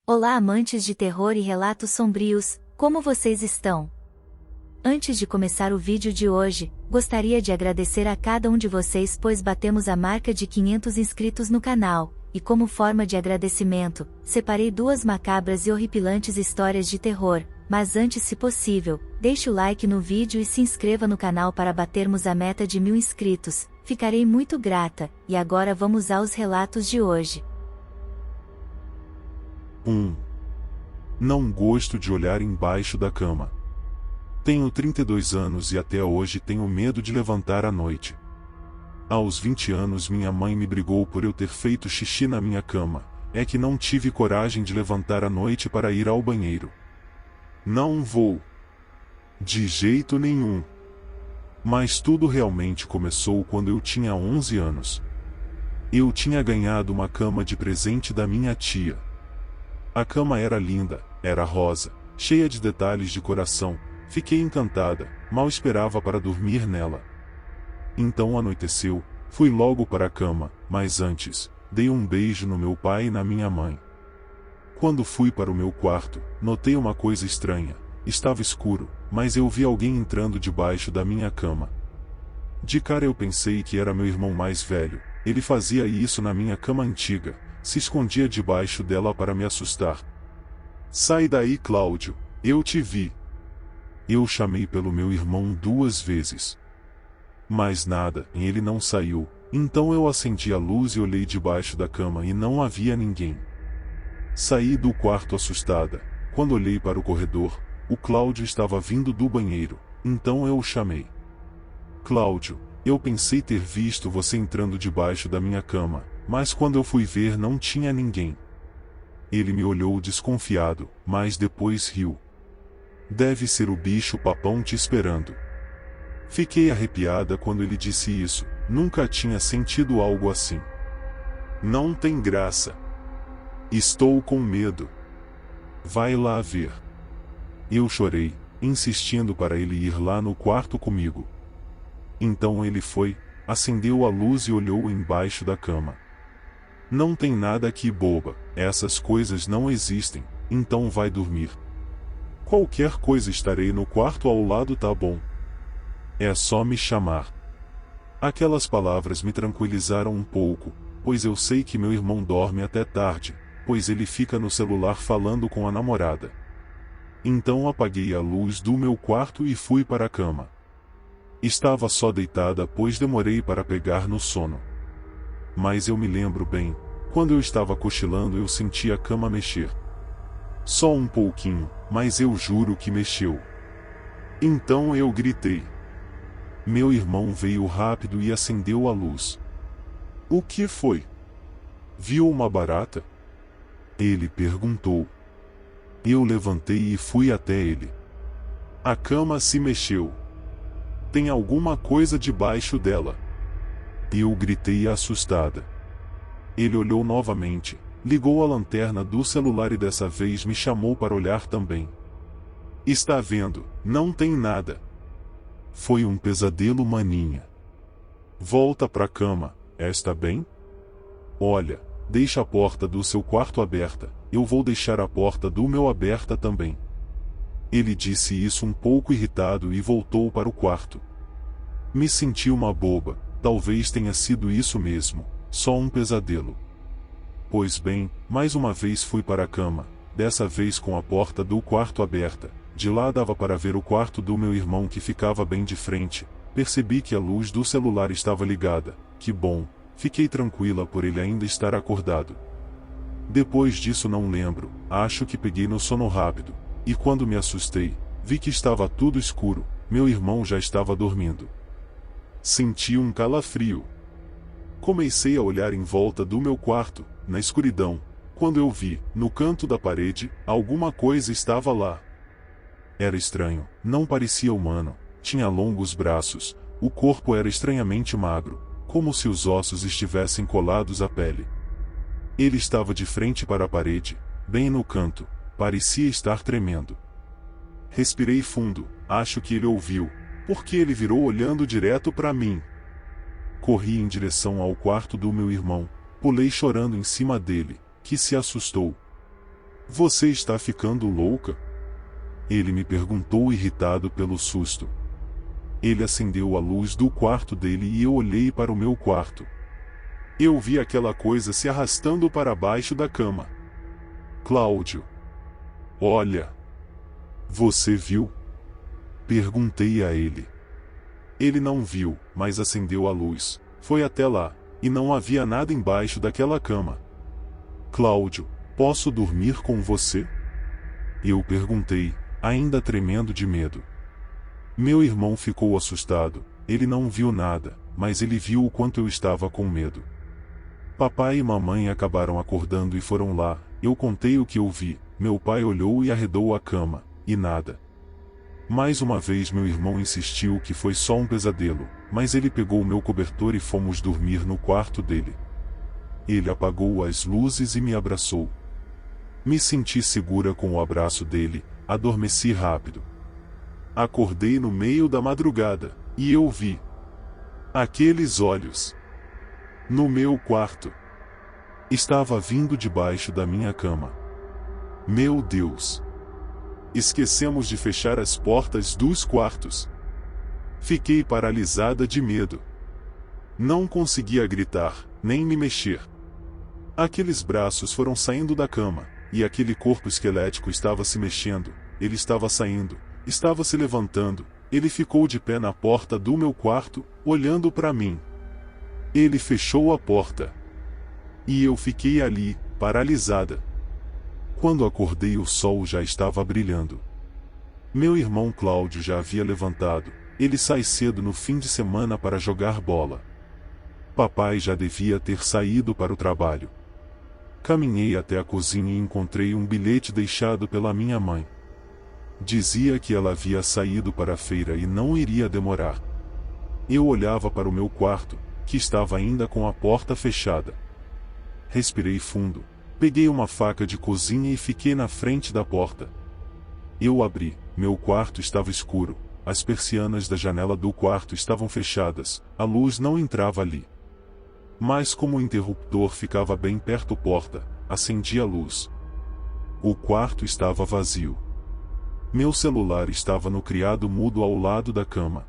Olá, amantes de terror e relatos sombrios, como vocês estão? Antes de começar o vídeo de hoje, gostaria de agradecer a cada um de vocês pois batemos a marca de 500 inscritos no canal, e como forma de agradecimento, separei duas macabras e horripilantes histórias de terror, mas antes, se possível, deixe o like no vídeo e se inscreva no canal para batermos a meta de 1000 inscritos, ficarei muito grata, e agora vamos aos relatos de hoje. 1. Não gosto de olhar embaixo da cama. Tenho 32 anos e até hoje tenho medo de levantar à noite. Aos 20 anos minha mãe me brigou por eu ter feito xixi na minha cama, é que não tive coragem de levantar à noite para ir ao banheiro. Não vou. De jeito nenhum. Mas tudo realmente começou quando eu tinha 11 anos. Eu tinha ganhado uma cama de presente da minha tia. A cama era linda, era rosa, cheia de detalhes de coração, fiquei encantada, mal esperava para dormir nela. Então anoiteceu, fui logo para a cama, mas antes, dei um beijo no meu pai e na minha mãe. Quando fui para o meu quarto, notei uma coisa estranha, estava escuro, mas eu vi alguém entrando debaixo da minha cama. De cara eu pensei que era meu irmão mais velho, ele fazia isso na minha cama antiga. Se escondia debaixo dela para me assustar. Sai daí, Cláudio, eu te vi. Eu chamei pelo meu irmão 2 vezes. Mas nada, ele não saiu, então eu acendi a luz e olhei debaixo da cama e não havia ninguém. Saí do quarto assustada, quando olhei para o corredor, o Cláudio estava vindo do banheiro, então eu o chamei. Cláudio, eu pensei ter visto você entrando debaixo da minha cama. Mas quando eu fui ver não tinha ninguém. Ele me olhou desconfiado, mas depois riu. Deve ser o bicho papão te esperando. Fiquei arrepiada quando ele disse isso, nunca tinha sentido algo assim. Não tem graça. Estou com medo. Vai lá ver. Eu chorei, insistindo para ele ir lá no quarto comigo. Então ele foi, acendeu a luz e olhou embaixo da cama. Não tem nada aqui, boba, essas coisas não existem, então vai dormir. Qualquer coisa estarei no quarto ao lado, tá bom? É só me chamar. Aquelas palavras me tranquilizaram um pouco, pois eu sei que meu irmão dorme até tarde, pois ele fica no celular falando com a namorada. Então apaguei a luz do meu quarto e fui para a cama. Estava só deitada pois demorei para pegar no sono. Mas eu me lembro bem, quando eu estava cochilando eu senti a cama mexer. Só um pouquinho, mas eu juro que mexeu. Então eu gritei. Meu irmão veio rápido e acendeu a luz. O que foi? Viu uma barata? Ele perguntou. Eu levantei e fui até ele. A cama se mexeu. Tem alguma coisa debaixo dela. Eu gritei assustada. Ele olhou novamente, ligou a lanterna do celular e dessa vez me chamou para olhar também. Está vendo, não tem nada. Foi um pesadelo, maninha. Volta pra cama, está bem? Olha, deixa a porta do seu quarto aberta, eu vou deixar a porta do meu aberta também. Ele disse isso um pouco irritado e voltou para o quarto. Me senti uma boba. Talvez tenha sido isso mesmo, só um pesadelo. Pois bem, mais uma vez fui para a cama, dessa vez com a porta do quarto aberta, de lá dava para ver o quarto do meu irmão que ficava bem de frente, percebi que a luz do celular estava ligada, que bom, fiquei tranquila por ele ainda estar acordado. Depois disso não lembro, acho que peguei no sono rápido, e quando me assustei, vi que estava tudo escuro, meu irmão já estava dormindo. Senti um calafrio. Comecei a olhar em volta do meu quarto, na escuridão, quando eu vi, no canto da parede, alguma coisa estava lá. Era estranho, não parecia humano, tinha longos braços, o corpo era estranhamente magro, como se os ossos estivessem colados à pele. Ele estava de frente para a parede, bem no canto, parecia estar tremendo. Respirei fundo, acho que ele ouviu. Porque ele virou olhando direto para mim. Corri em direção ao quarto do meu irmão, pulei chorando em cima dele, que se assustou. Você está ficando louca? Ele me perguntou irritado pelo susto. Ele acendeu a luz do quarto dele e eu olhei para o meu quarto. Eu vi aquela coisa se arrastando para baixo da cama. Cláudio. Olha. Você viu? Perguntei a ele. Ele não viu, mas acendeu a luz, foi até lá, e não havia nada embaixo daquela cama. Cláudio, posso dormir com você? Eu perguntei, ainda tremendo de medo. Meu irmão ficou assustado, ele não viu nada, mas ele viu o quanto eu estava com medo. Papai e mamãe acabaram acordando e foram lá, eu contei o que eu vi, meu pai olhou e arredou a cama, e nada. Mais uma vez meu irmão insistiu que foi só um pesadelo, mas ele pegou o meu cobertor e fomos dormir no quarto dele. Ele apagou as luzes e me abraçou. Me senti segura com o abraço dele, adormeci rápido. Acordei no meio da madrugada, e eu vi aqueles olhos no meu quarto. Estava vindo debaixo da minha cama. Meu Deus! Esquecemos de fechar as portas dos quartos. Fiquei paralisada de medo. Não conseguia gritar, nem me mexer. Aqueles braços foram saindo da cama, e aquele corpo esquelético estava se mexendo, ele estava saindo, estava se levantando, ele ficou de pé na porta do meu quarto, olhando para mim. Ele fechou a porta. E eu fiquei ali, paralisada. Quando acordei, o sol já estava brilhando. Meu irmão Cláudio já havia levantado, ele sai cedo no fim de semana para jogar bola. Papai já devia ter saído para o trabalho. Caminhei até a cozinha e encontrei um bilhete deixado pela minha mãe. Dizia que ela havia saído para a feira e não iria demorar. Eu olhava para o meu quarto, que estava ainda com a porta fechada. Respirei fundo, peguei uma faca de cozinha e fiquei na frente da porta. Eu abri, meu quarto estava escuro, as persianas da janela do quarto estavam fechadas, a luz não entrava ali. Mas como o interruptor ficava bem perto da porta, acendi a luz. O quarto estava vazio. Meu celular estava no criado mudo ao lado da cama.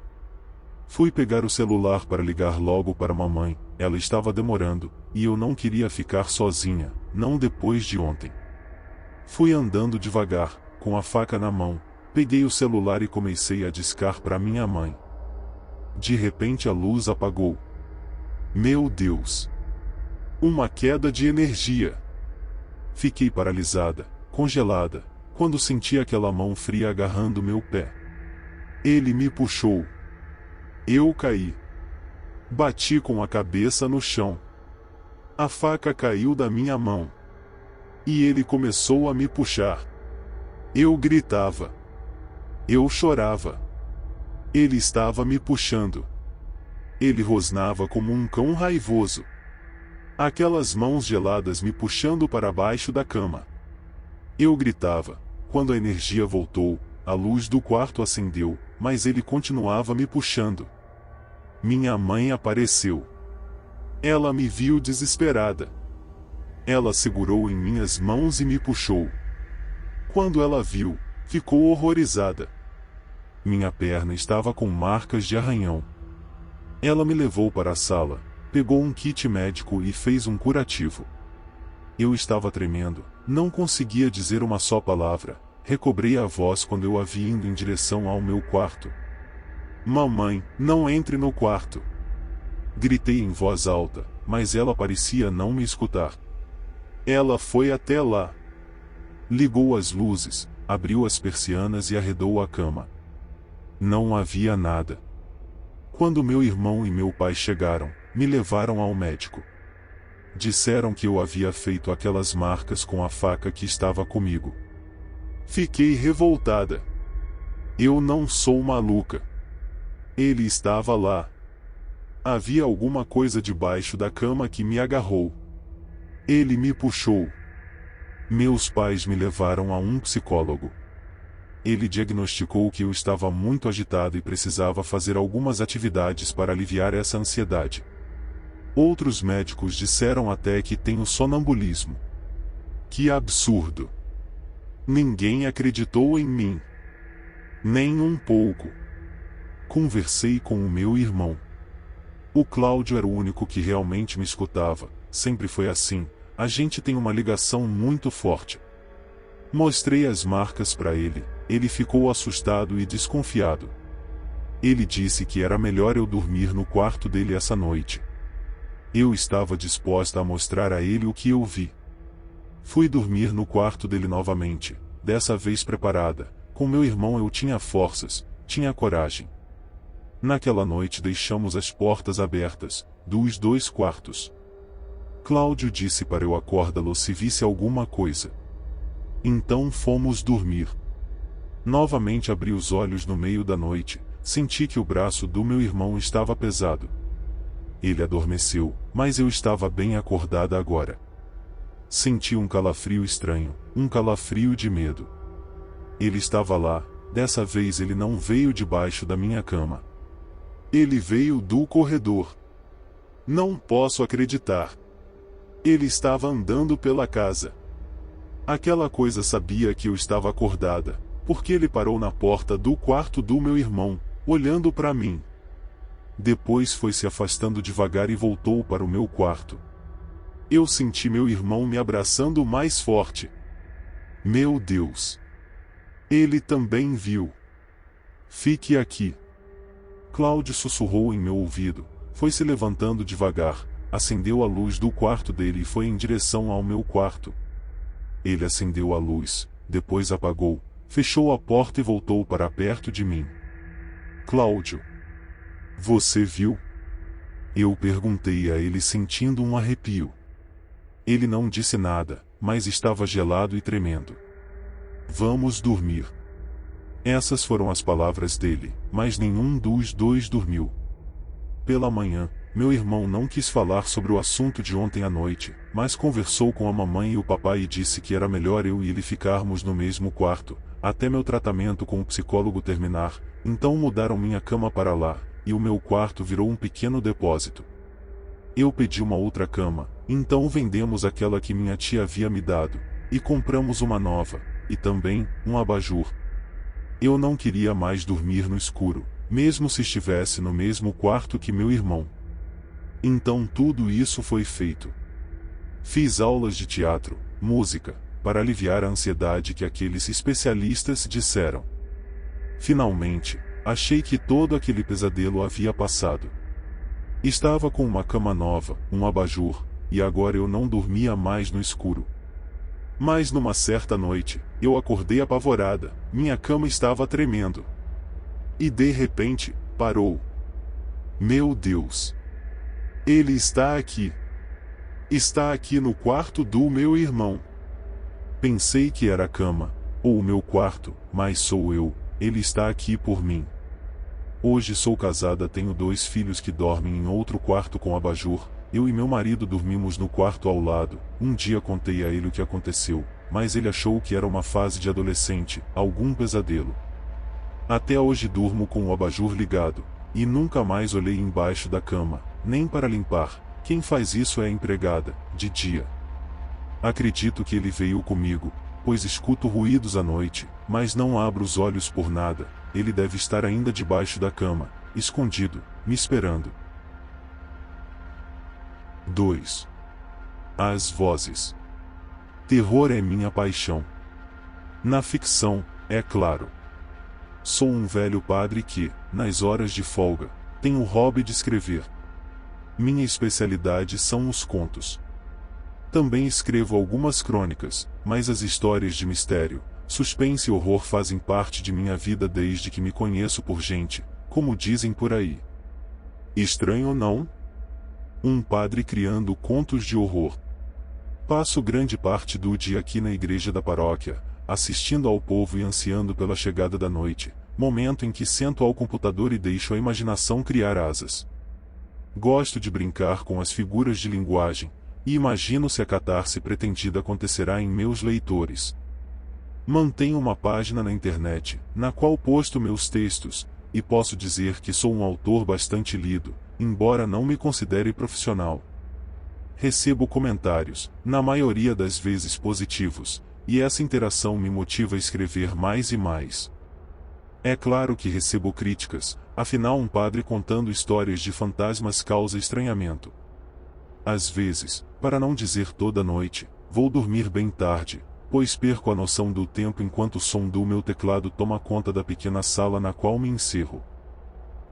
Fui pegar o celular para ligar logo para mamãe, ela estava demorando, e eu não queria ficar sozinha, não depois de ontem. Fui andando devagar, com a faca na mão, peguei o celular e comecei a discar para minha mãe. De repente a luz apagou. Meu Deus! Uma queda de energia! Fiquei paralisada, congelada, quando senti aquela mão fria agarrando meu pé. Ele me puxou. Eu caí. Bati com a cabeça no chão. A faca caiu da minha mão. E ele começou a me puxar. Eu gritava. Eu chorava. Ele estava me puxando. Ele rosnava como um cão raivoso. Aquelas mãos geladas me puxando para baixo da cama. Eu gritava. Quando a energia voltou, a luz do quarto acendeu, mas ele continuava me puxando. Minha mãe apareceu. Ela me viu desesperada. Ela segurou em minhas mãos e me puxou. Quando ela viu, ficou horrorizada. Minha perna estava com marcas de arranhão. Ela me levou para a sala, pegou um kit médico e fez um curativo. Eu estava tremendo, não conseguia dizer uma só palavra, recobrei a voz quando eu a vi indo em direção ao meu quarto. Mamãe, não entre no quarto! Gritei em voz alta, mas ela parecia não me escutar. Ela foi até lá. Ligou as luzes, abriu as persianas e arredou a cama. Não havia nada. Quando meu irmão e meu pai chegaram, me levaram ao médico. Disseram que eu havia feito aquelas marcas com a faca que estava comigo. Fiquei revoltada. Eu não sou maluca. Ele estava lá. Havia alguma coisa debaixo da cama que me agarrou. Ele me puxou. Meus pais me levaram a um psicólogo. Ele diagnosticou que eu estava muito agitado e precisava fazer algumas atividades para aliviar essa ansiedade. Outros médicos disseram até que tenho sonambulismo. Que absurdo! Ninguém acreditou em mim. Nem um pouco. Conversei com o meu irmão. O Cláudio era o único que realmente me escutava, sempre foi assim, a gente tem uma ligação muito forte. Mostrei as marcas para ele, ele ficou assustado e desconfiado. Ele disse que era melhor eu dormir no quarto dele essa noite. Eu estava disposta a mostrar a ele o que eu vi. Fui dormir no quarto dele novamente, dessa vez preparada. Com meu irmão eu tinha forças, tinha coragem. Naquela noite deixamos as portas abertas, dos 2 quartos. Cláudio disse para eu acordá-lo se visse alguma coisa. Então fomos dormir. Novamente abri os olhos no meio da noite, senti que o braço do meu irmão estava pesado. Ele adormeceu, mas eu estava bem acordada agora. Senti um calafrio estranho, um calafrio de medo. Ele estava lá, dessa vez ele não veio debaixo da minha cama. Ele veio do corredor. Não posso acreditar. Ele estava andando pela casa. Aquela coisa sabia que eu estava acordada, porque ele parou na porta do quarto do meu irmão, olhando para mim. Depois foi se afastando devagar e voltou para o meu quarto. Eu senti meu irmão me abraçando mais forte. Meu Deus! Ele também viu. Fique aqui. Cláudio sussurrou em meu ouvido, foi se levantando devagar, acendeu a luz do quarto dele e foi em direção ao meu quarto. Ele acendeu a luz, depois apagou, fechou a porta e voltou para perto de mim. Cláudio. Você viu? Eu perguntei a ele sentindo um arrepio. Ele não disse nada, mas estava gelado e tremendo. Vamos dormir. Essas foram as palavras dele, mas nenhum dos 2 dormiu. Pela manhã, meu irmão não quis falar sobre o assunto de ontem à noite, mas conversou com a mamãe e o papai e disse que era melhor eu e ele ficarmos no mesmo quarto, até meu tratamento com o psicólogo terminar, então mudaram minha cama para lá, e o meu quarto virou um pequeno depósito. Eu pedi uma outra cama, então vendemos aquela que minha tia havia me dado, e compramos uma nova, e também, um abajur. Eu não queria mais dormir no escuro, mesmo se estivesse no mesmo quarto que meu irmão. Então tudo isso foi feito. Fiz aulas de teatro, música, para aliviar a ansiedade que aqueles especialistas disseram. Finalmente, achei que todo aquele pesadelo havia passado. Estava com uma cama nova, um abajur, e agora eu não dormia mais no escuro. Mas numa certa noite, eu acordei apavorada, minha cama estava tremendo. E de repente, parou. Meu Deus! Ele está aqui. Está aqui no quarto do meu irmão. Pensei que era a cama, ou o meu quarto, mas sou eu, ele está aqui por mim. Hoje sou casada, tenho 2 filhos que dormem em outro quarto com abajur. Eu e meu marido dormimos no quarto ao lado. Um dia contei a ele o que aconteceu, mas ele achou que era uma fase de adolescente, algum pesadelo. Até hoje durmo com o abajur ligado, e nunca mais olhei embaixo da cama, nem para limpar. Quem faz isso é a empregada, de dia. Acredito que ele veio comigo, pois escuto ruídos à noite, mas não abro os olhos por nada. Ele deve estar ainda debaixo da cama, escondido, me esperando. 2. As vozes. Terror é minha paixão. Na ficção, é claro. Sou um velho padre que, nas horas de folga, tem o hobby de escrever. Minha especialidade são os contos. Também escrevo algumas crônicas, mas as histórias de mistério, suspense e horror fazem parte de minha vida desde que me conheço por gente, como dizem por aí. Estranho, não? Um padre criando contos de horror. Passo grande parte do dia aqui na igreja da paróquia, assistindo ao povo e ansiando pela chegada da noite, momento em que sento ao computador e deixo a imaginação criar asas. Gosto de brincar com as figuras de linguagem, e imagino se a catarse pretendida acontecerá em meus leitores. Mantenho uma página na internet, na qual posto meus textos, e posso dizer que sou um autor bastante lido, embora não me considere profissional. Recebo comentários, na maioria das vezes positivos, e essa interação me motiva a escrever mais e mais. É claro que recebo críticas, afinal um padre contando histórias de fantasmas causa estranhamento. Às vezes, para não dizer toda noite, vou dormir bem tarde, pois perco a noção do tempo enquanto o som do meu teclado toma conta da pequena sala na qual me encerro.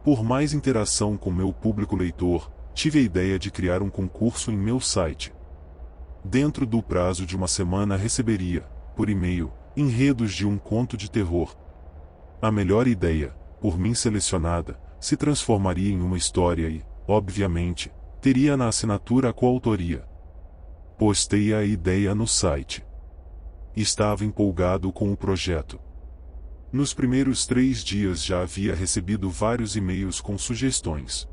Por mais interação com meu público leitor, tive a ideia de criar um concurso em meu site. Dentro do prazo de uma semana receberia, por e-mail, enredos de um conto de terror. A melhor ideia, por mim selecionada, se transformaria em uma história e, obviamente, teria na assinatura a coautoria. Postei a ideia no site. Estava empolgado com o projeto. Nos primeiros 3 dias já havia recebido vários e-mails com sugestões.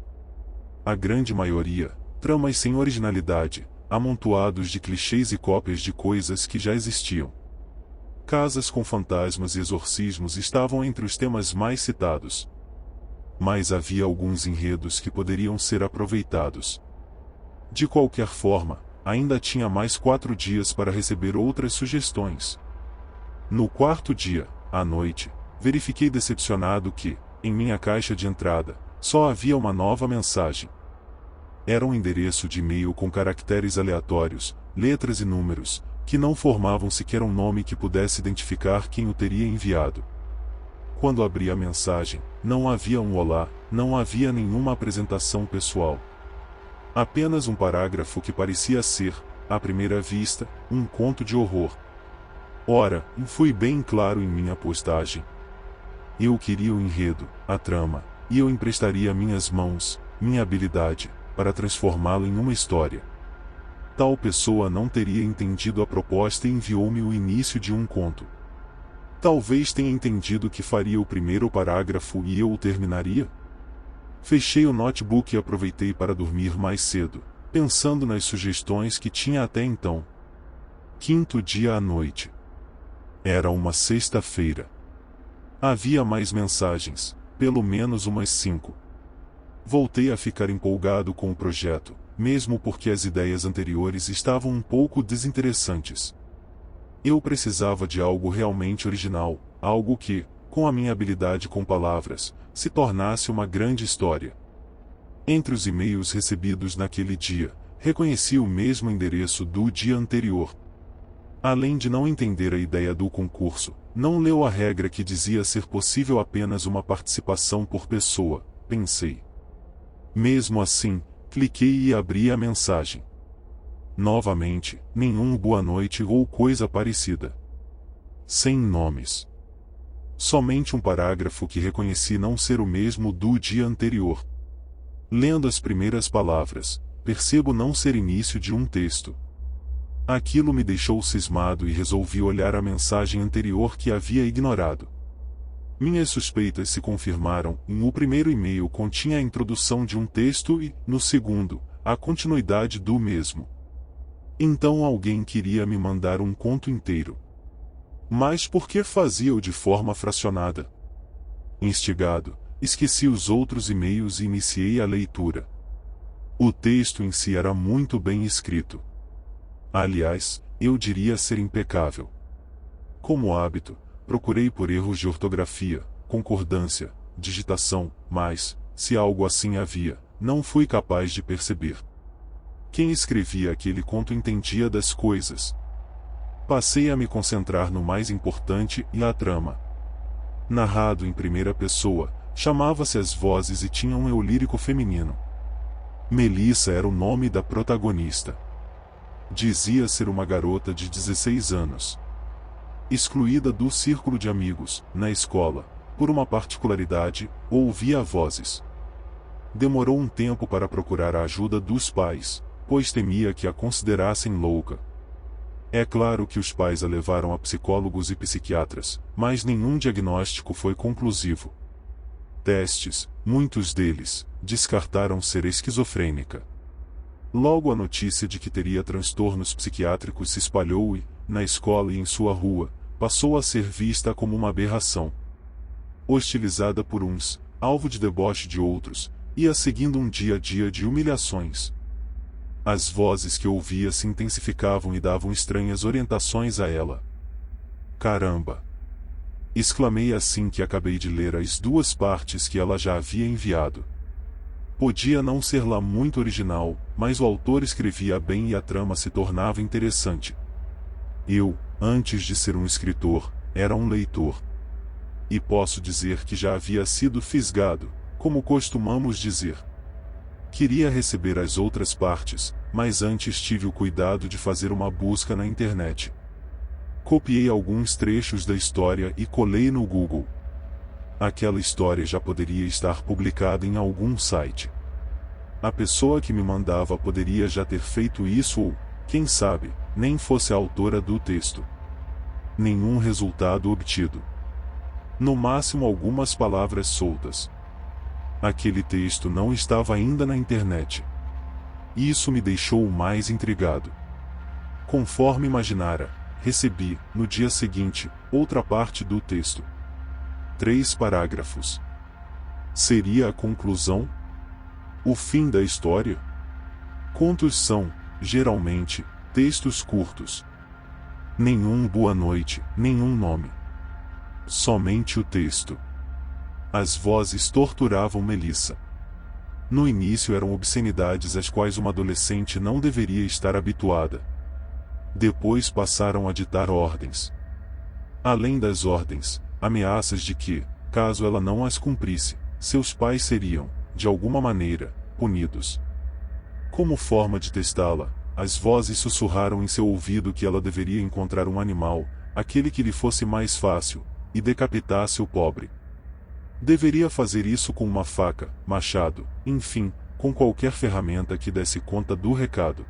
A grande maioria, tramas sem originalidade, amontoados de clichês e cópias de coisas que já existiam. Casas com fantasmas e exorcismos estavam entre os temas mais citados. Mas havia alguns enredos que poderiam ser aproveitados. De qualquer forma, ainda tinha mais 4 dias para receber outras sugestões. No 4º dia, à noite, verifiquei decepcionado que, em minha caixa de entrada, só havia uma nova mensagem. Era um endereço de e-mail com caracteres aleatórios, letras e números, que não formavam sequer um nome que pudesse identificar quem o teria enviado. Quando abri a mensagem, não havia um olá, não havia nenhuma apresentação pessoal. Apenas um parágrafo que parecia ser, à primeira vista, um conto de horror. Ora, fui bem claro em minha postagem. Eu queria o enredo, a trama, e eu emprestaria minhas mãos, minha habilidade, para transformá-lo em uma história. Tal pessoa não teria entendido a proposta e enviou-me o início de um conto. Talvez tenha entendido que faria o primeiro parágrafo e eu o terminaria? Fechei o notebook e aproveitei para dormir mais cedo, pensando nas sugestões que tinha até então. 5º dia à noite. Era uma sexta-feira. Havia mais mensagens, pelo menos umas 5. Voltei a ficar empolgado com o projeto, mesmo porque as ideias anteriores estavam um pouco desinteressantes. Eu precisava de algo realmente original, algo que, com a minha habilidade com palavras, se tornasse uma grande história. Entre os e-mails recebidos naquele dia, reconheci o mesmo endereço do dia anterior. Além de não entender a ideia do concurso, não leu a regra que dizia ser possível apenas uma participação por pessoa, pensei. Mesmo assim, cliquei e abri a mensagem. Novamente, nenhum boa noite ou coisa parecida. Sem nomes. Somente um parágrafo que reconheci não ser o mesmo do dia anterior. Lendo as primeiras palavras, percebo não ser início de um texto. Aquilo me deixou cismado e resolvi olhar a mensagem anterior que havia ignorado. Minhas suspeitas se confirmaram. O primeiro e-mail continha a introdução de um texto e, no segundo, a continuidade do mesmo. Então alguém queria me mandar um conto inteiro. Mas por que fazia-o de forma fracionada? Instigado, esqueci os outros e-mails e iniciei a leitura. O texto em si era muito bem escrito. Aliás, eu diria ser impecável. Como hábito, procurei por erros de ortografia, concordância, digitação, mas, se algo assim havia, não fui capaz de perceber. Quem escrevia aquele conto entendia das coisas. Passei a me concentrar no mais importante e a trama. Narrado em primeira pessoa, chamava-se As Vozes e tinha um eu lírico feminino. Melissa era o nome da protagonista. Dizia ser uma garota de 16 anos. Excluída do círculo de amigos, na escola, por uma particularidade, ouvia vozes. Demorou um tempo para procurar a ajuda dos pais, pois temia que a considerassem louca. É claro que os pais a levaram a psicólogos e psiquiatras, mas nenhum diagnóstico foi conclusivo. Testes, muitos deles, descartaram ser esquizofrênica. Logo a notícia de que teria transtornos psiquiátricos se espalhou e, na escola e em sua rua, passou a ser vista como uma aberração. Hostilizada por uns, alvo de deboche de outros, ia seguindo um dia a dia de humilhações. As vozes que ouvia se intensificavam e davam estranhas orientações a ela. caramba! Exclamei assim que acabei de ler as 2 partes que ela já havia enviado. Podia não ser lá muito original, mas o autor escrevia bem e a trama se tornava interessante. Eu, antes de ser um escritor, era um leitor. E posso dizer que já havia sido fisgado, como costumamos dizer. Queria receber as outras partes, mas antes tive o cuidado de fazer uma busca na internet. Copiei alguns trechos da história e colei no Google. Aquela história já poderia estar publicada em algum site. A pessoa que me mandava poderia já ter feito isso ou, quem sabe, nem fosse a autora do texto. Nenhum resultado obtido. No máximo algumas palavras soltas. Aquele texto não estava ainda na internet. Isso me deixou mais intrigado. Conforme imaginara, recebi, no dia seguinte, outra parte do texto. 3 parágrafos. Seria a conclusão? O fim da história? Contos são, geralmente, textos curtos. Nenhum boa noite, nenhum nome. Somente o texto. As vozes torturavam Melissa. No início eram obscenidades às quais uma adolescente não deveria estar habituada. Depois passaram a ditar ordens. Além das ordens, ameaças de que, caso ela não as cumprisse, seus pais seriam, de alguma maneira, punidos. Como forma de testá-la, as vozes sussurraram em seu ouvido que ela deveria encontrar um animal, aquele que lhe fosse mais fácil, e decapitasse o pobre. Deveria fazer isso com uma faca, machado, enfim, com qualquer ferramenta que desse conta do recado.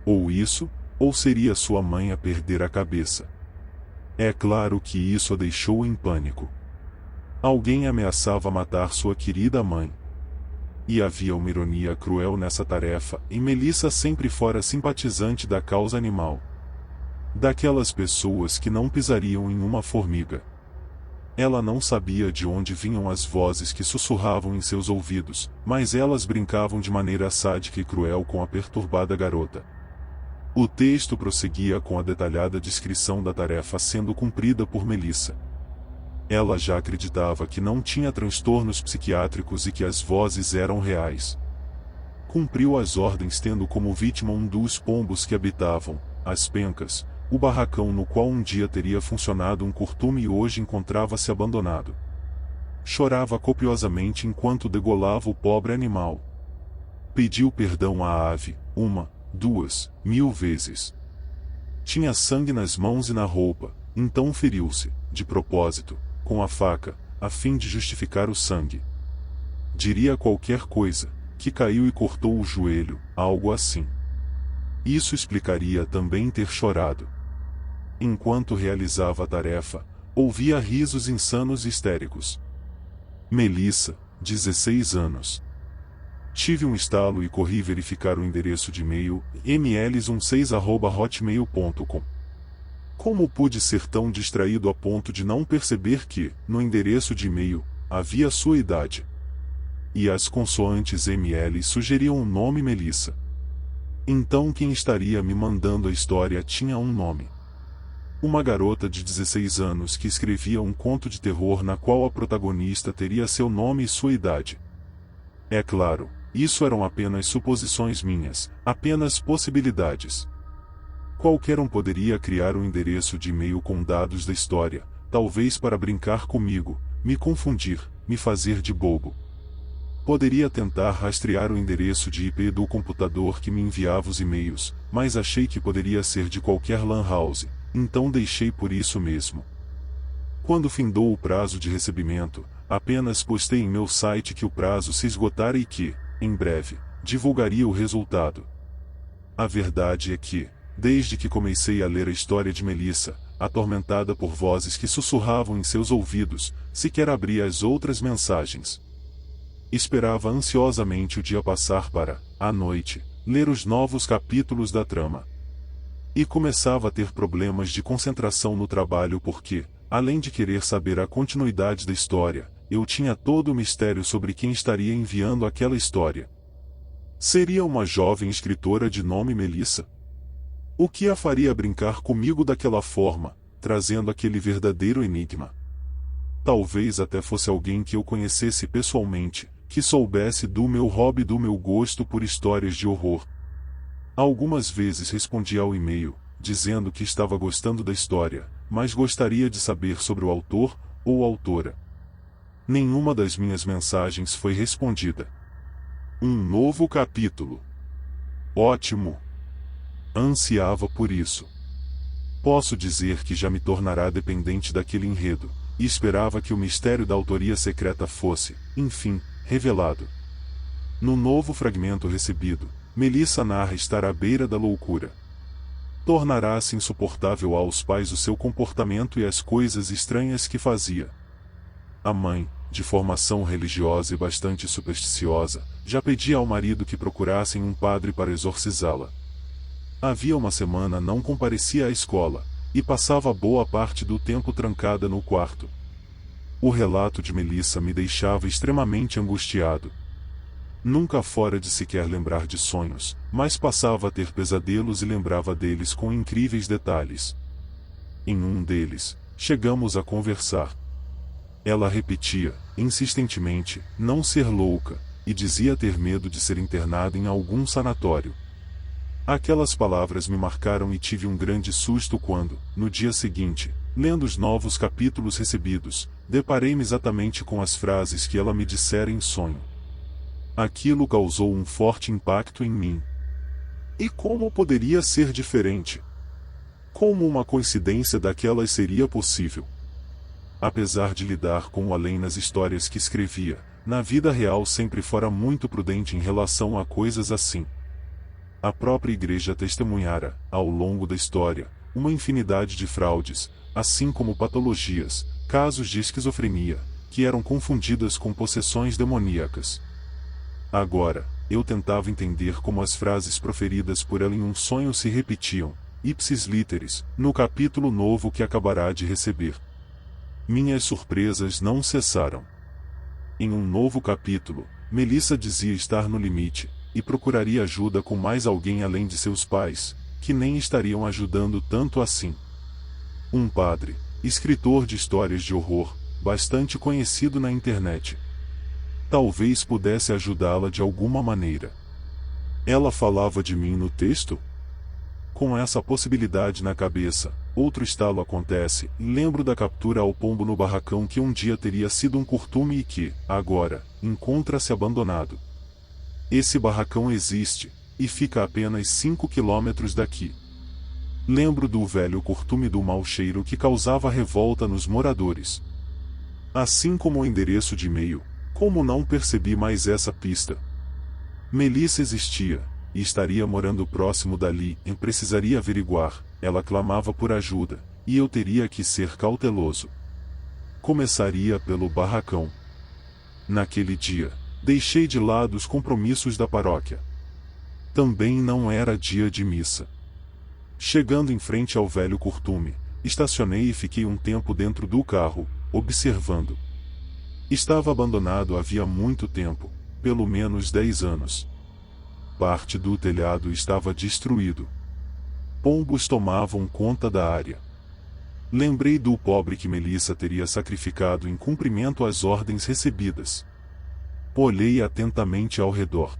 Ou isso, ou seria sua mãe a perder a cabeça. É claro que isso a deixou em pânico. Alguém ameaçava matar sua querida mãe. E havia uma ironia cruel nessa tarefa, e Melissa sempre fora simpatizante da causa animal. Daquelas pessoas que não pisariam em uma formiga. Ela não sabia de onde vinham as vozes que sussurravam em seus ouvidos, mas elas brincavam de maneira sádica e cruel com a perturbada garota. O texto prosseguia com a detalhada descrição da tarefa sendo cumprida por Melissa. Ela já acreditava que não tinha transtornos psiquiátricos e que as vozes eram reais. Cumpriu as ordens tendo como vítima um dos pombos que habitavam, as pencas, o barracão no qual um dia teria funcionado um curtume e hoje encontrava-se abandonado. Chorava copiosamente enquanto degolava o pobre animal. Pediu perdão à ave, 1, 2, 1000 vezes. Tinha sangue nas mãos e na roupa, então feriu-se, de propósito, com a faca, a fim de justificar o sangue. Diria qualquer coisa, que caiu e cortou o joelho, algo assim. Isso explicaria também ter chorado. Enquanto realizava a tarefa, ouvia risos insanos e histéricos. Melissa, 16 anos. Tive um estalo e corri verificar o endereço de e-mail, mls16@hotmail.com. Como pude ser tão distraído a ponto de não perceber que, no endereço de e-mail, havia sua idade? E as consoantes ml sugeriam o nome Melissa. Então quem estaria me mandando a história tinha um nome. Uma garota de 16 anos que escrevia um conto de terror na qual a protagonista teria seu nome e sua idade. É claro, isso eram apenas suposições minhas, apenas possibilidades. Qualquer um poderia criar um endereço de e-mail com dados da história, talvez para brincar comigo, me confundir, me fazer de bobo. Poderia tentar rastrear o endereço de IP do computador que me enviava os e-mails, mas achei que poderia ser de qualquer lan house, então deixei por isso mesmo. Quando findou o prazo de recebimento, apenas postei em meu site que o prazo se esgotara e que, em breve, divulgaria o resultado. A verdade é que, desde que comecei a ler a história de Melissa, atormentada por vozes que sussurravam em seus ouvidos, sequer abri as outras mensagens. Esperava ansiosamente o dia passar para, à noite, ler os novos capítulos da trama. E começava a ter problemas de concentração no trabalho porque, além de querer saber a continuidade da história, eu tinha todo o mistério sobre quem estaria enviando aquela história. Seria uma jovem escritora de nome Melissa? O que a faria brincar comigo daquela forma, trazendo aquele verdadeiro enigma. Talvez até fosse alguém que eu conhecesse pessoalmente, que soubesse do meu hobby, do meu gosto por histórias de horror. Algumas vezes respondi ao e-mail, dizendo que estava gostando da história, mas gostaria de saber sobre o autor ou autora. Nenhuma das minhas mensagens foi respondida. Um novo capítulo. Ótimo! Ansiava por isso. Posso dizer que já me tornará dependente daquele enredo, e esperava que o mistério da autoria secreta fosse, enfim, revelado. No novo fragmento recebido, Melissa narra estar à beira da loucura. Tornará-se insuportável aos pais o seu comportamento e as coisas estranhas que fazia. A mãe, de formação religiosa e bastante supersticiosa, já pedia ao marido que procurassem um padre para exorcizá-la. Havia uma semana não comparecia à escola, e passava boa parte do tempo trancada no quarto. O relato de Melissa me deixava extremamente angustiado. Nunca fora de sequer lembrar de sonhos, mas passava a ter pesadelos e lembrava deles com incríveis detalhes. Em um deles, chegamos a conversar. Ela repetia, insistentemente, não ser louca, e dizia ter medo de ser internada em algum sanatório. Aquelas palavras me marcaram e tive um grande susto quando, no dia seguinte, lendo os novos capítulos recebidos, deparei-me exatamente com as frases que ela me dissera em sonho. Aquilo causou um forte impacto em mim. E como poderia ser diferente? Como uma coincidência daquelas seria possível? Apesar de lidar com o além nas histórias que escrevia, na vida real sempre fora muito prudente em relação a coisas assim. A própria igreja testemunhara, ao longo da história, uma infinidade de fraudes, assim como patologias, casos de esquizofrenia, que eram confundidas com possessões demoníacas. Agora, eu tentava entender como as frases proferidas por ela em um sonho se repetiam, ipsis literis, no capítulo novo que acabará de receber. Minhas surpresas não cessaram. Em um novo capítulo, Melissa dizia estar no limite, e procuraria ajuda com mais alguém além de seus pais, que nem estariam ajudando tanto assim. Um padre, escritor de histórias de horror, bastante conhecido na internet. Talvez pudesse ajudá-la de alguma maneira. Ela falava de mim no texto? Com essa possibilidade na cabeça, outro estalo acontece, e lembro da captura ao pombo no barracão que um dia teria sido um curtume e que, agora, encontra-se abandonado. Esse barracão existe, e fica a apenas 5 quilômetros daqui. Lembro do velho curtume do mau cheiro que causava revolta nos moradores. Assim como o endereço de e-mail, como não percebi mais essa pista? Melissa existia, e estaria morando próximo dali, e precisaria averiguar, ela clamava por ajuda, e eu teria que ser cauteloso. Começaria pelo barracão. Naquele dia, deixei de lado os compromissos da paróquia. Também não era dia de missa. Chegando em frente ao velho curtume, estacionei e fiquei um tempo dentro do carro, observando. Estava abandonado havia muito tempo, pelo menos 10 anos. Parte do telhado estava destruído. Pombos tomavam conta da área. Lembrei do pobre que Melissa teria sacrificado em cumprimento às ordens recebidas. Olhei atentamente ao redor.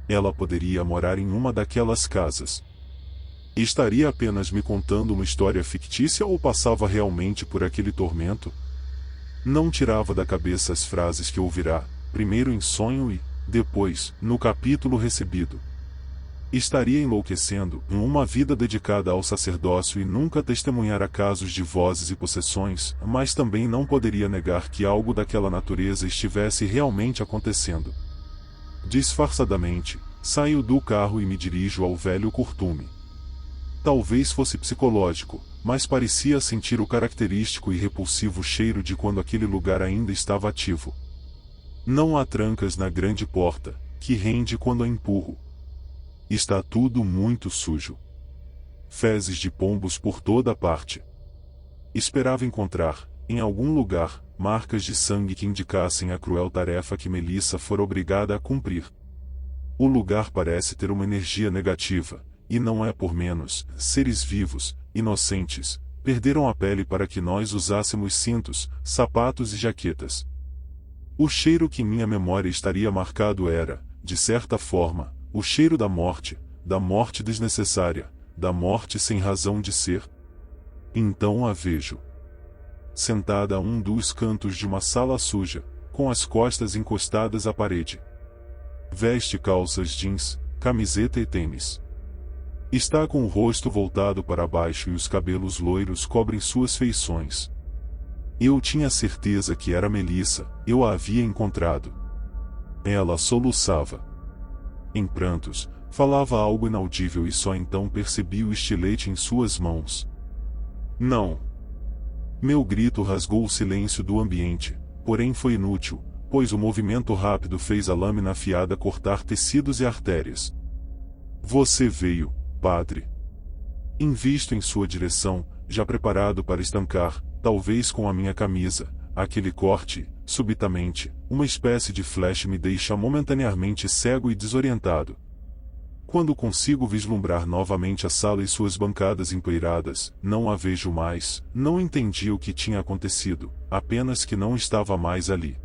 Ela poderia morar em uma daquelas casas. Estaria apenas me contando uma história fictícia ou passava realmente por aquele tormento? Não tirava da cabeça as frases que ouvirá, primeiro em sonho e, depois, no capítulo recebido. Estaria enlouquecendo em uma vida dedicada ao sacerdócio e nunca testemunhara casos de vozes e possessões, mas também não poderia negar que algo daquela natureza estivesse realmente acontecendo. Disfarçadamente, saio do carro e me dirijo ao velho curtume. Talvez fosse psicológico, mas parecia sentir o característico e repulsivo cheiro de quando aquele lugar ainda estava ativo. Não há trancas na grande porta, que rende quando a empurro. Está tudo muito sujo. Fezes de pombos por toda parte. Esperava encontrar, em algum lugar, marcas de sangue que indicassem a cruel tarefa que Melissa fora obrigada a cumprir. O lugar parece ter uma energia negativa, e não é por menos, seres vivos, inocentes, perderam a pele para que nós usássemos cintos, sapatos e jaquetas. O cheiro que em minha memória estaria marcado era, de certa forma, o cheiro da morte desnecessária, da morte sem razão de ser. Então a vejo sentada a um dos cantos de uma sala suja, com as costas encostadas à parede. Veste calças jeans, camiseta e tênis. Está com o rosto voltado para baixo e os cabelos loiros cobrem suas feições. Eu tinha certeza que era Melissa, eu a havia encontrado. Ela soluçava. Em prantos, falava algo inaudível e só então percebi o estilete em suas mãos. Não! Meu grito rasgou o silêncio do ambiente, porém foi inútil, pois o movimento rápido fez a lâmina afiada cortar tecidos e artérias. Você veio, padre. Invisto em sua direção, já preparado para estancar, talvez com a minha camisa, aquele corte, subitamente, uma espécie de flash me deixa momentaneamente cego e desorientado. Quando consigo vislumbrar novamente a sala e suas bancadas empoeiradas, não a vejo mais, não entendi o que tinha acontecido, apenas que não estava mais ali.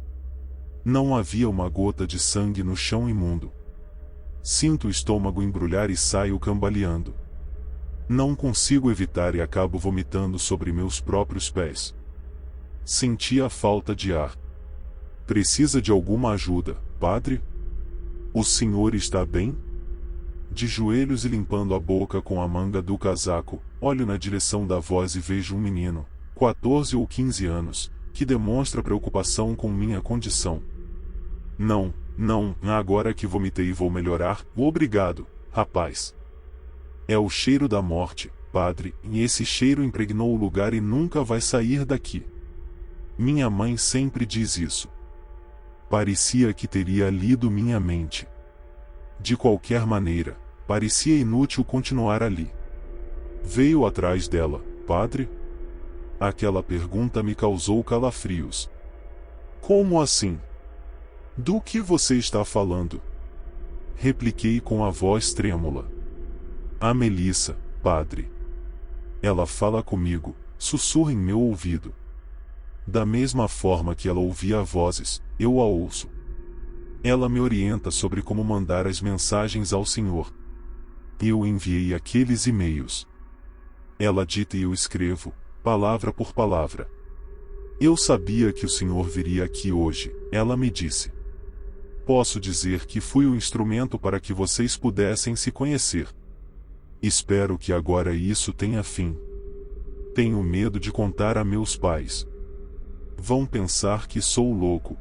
Não havia uma gota de sangue no chão imundo. Sinto o estômago embrulhar e saio cambaleando. Não consigo evitar e acabo vomitando sobre meus próprios pés. Senti a falta de ar. Precisa de alguma ajuda, padre? O senhor está bem? De joelhos e limpando a boca com a manga do casaco, olho na direção da voz e vejo um menino, 14 ou 15 anos, que demonstra preocupação com minha condição. Não, agora que vomitei vou melhorar, obrigado, rapaz. É o cheiro da morte, padre, e esse cheiro impregnou o lugar e nunca vai sair daqui. Minha mãe sempre diz isso. Parecia que teria lido minha mente. De qualquer maneira, parecia inútil continuar ali. Veio atrás dela, padre? Aquela pergunta me causou calafrios. Como assim? Do que você está falando? Repliquei com a voz trêmula. A Melissa, padre. Ela fala comigo, sussurra em meu ouvido. Da mesma forma que ela ouvia vozes, eu a ouço. Ela me orienta sobre como mandar as mensagens ao Senhor. Eu enviei aqueles e-mails. Ela dita e eu escrevo, palavra por palavra. Eu sabia que o Senhor viria aqui hoje, ela me disse. Posso dizer que fui o instrumento para que vocês pudessem se conhecer. Espero que agora isso tenha fim. Tenho medo de contar a meus pais. Vão pensar que sou louco.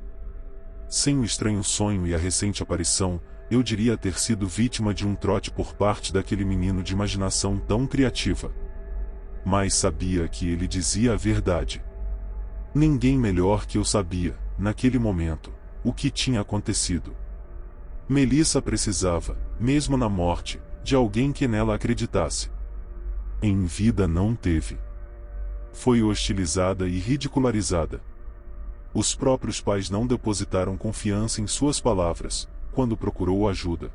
Sem o estranho sonho e a recente aparição, eu diria ter sido vítima de um trote por parte daquele menino de imaginação tão criativa. Mas sabia que ele dizia a verdade. Ninguém melhor que eu sabia, naquele momento, o que tinha acontecido. Melissa precisava, mesmo na morte, de alguém que nela acreditasse. Em vida não teve. Foi hostilizada e ridicularizada. Os próprios pais não depositaram confiança em suas palavras, quando procurou ajuda.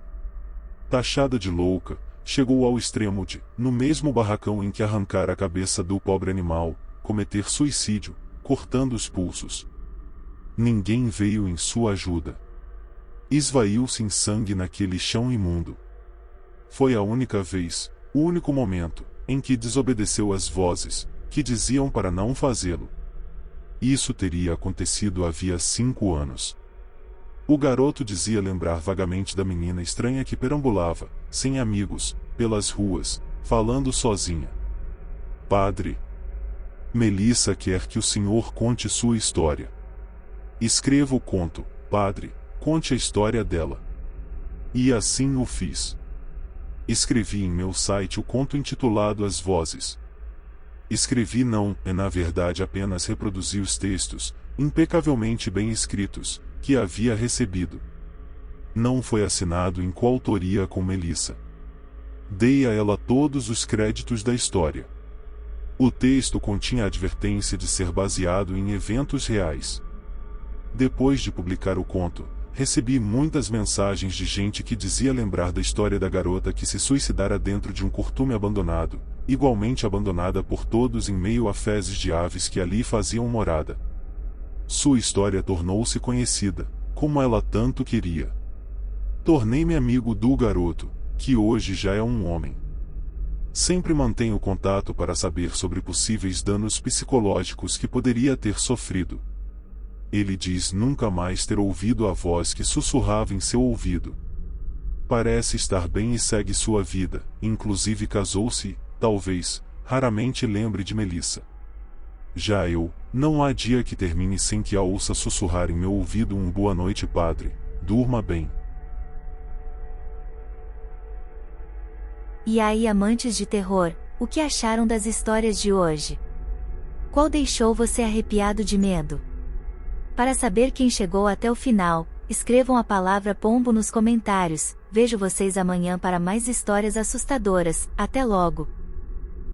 Taxada de louca, chegou ao extremo de, no mesmo barracão em que arrancara a cabeça do pobre animal, cometer suicídio, cortando os pulsos. Ninguém veio em sua ajuda. Esvaiu-se em sangue naquele chão imundo. Foi a única vez, o único momento, em que desobedeceu às vozes, que diziam para não fazê-lo. Isso teria acontecido havia 5 anos. O garoto dizia lembrar vagamente da menina estranha que perambulava, sem amigos, pelas ruas, falando sozinha. Padre. Melissa quer que o senhor conte sua história. Escreva o conto, padre, conte a história dela. E assim o fiz. Escrevi em meu site o conto intitulado As Vozes. Escrevi na verdade apenas reproduzi os textos, impecavelmente bem escritos, que havia recebido. Não foi assinado em coautoria com Melissa. Dei a ela todos os créditos da história. O texto continha a advertência de ser baseado em eventos reais. Depois de publicar o conto, recebi muitas mensagens de gente que dizia lembrar da história da garota que se suicidara dentro de um curtume abandonado, igualmente abandonada por todos em meio a fezes de aves que ali faziam morada. Sua história tornou-se conhecida, como ela tanto queria. Tornei-me amigo do garoto, que hoje já é um homem. Sempre mantenho contato para saber sobre possíveis danos psicológicos que poderia ter sofrido. Ele diz nunca mais ter ouvido a voz que sussurrava em seu ouvido. Parece estar bem e segue sua vida, inclusive casou-se, talvez, raramente lembre de Melissa. Já eu, não há dia que termine sem que a ouça sussurrar em meu ouvido um boa noite, padre, durma bem. E aí, amantes de terror, o que acharam das histórias de hoje? Qual deixou você arrepiado de medo? Para saber quem chegou até o final, escrevam a palavra pombo nos comentários. Vejo vocês amanhã para mais histórias assustadoras. Até logo!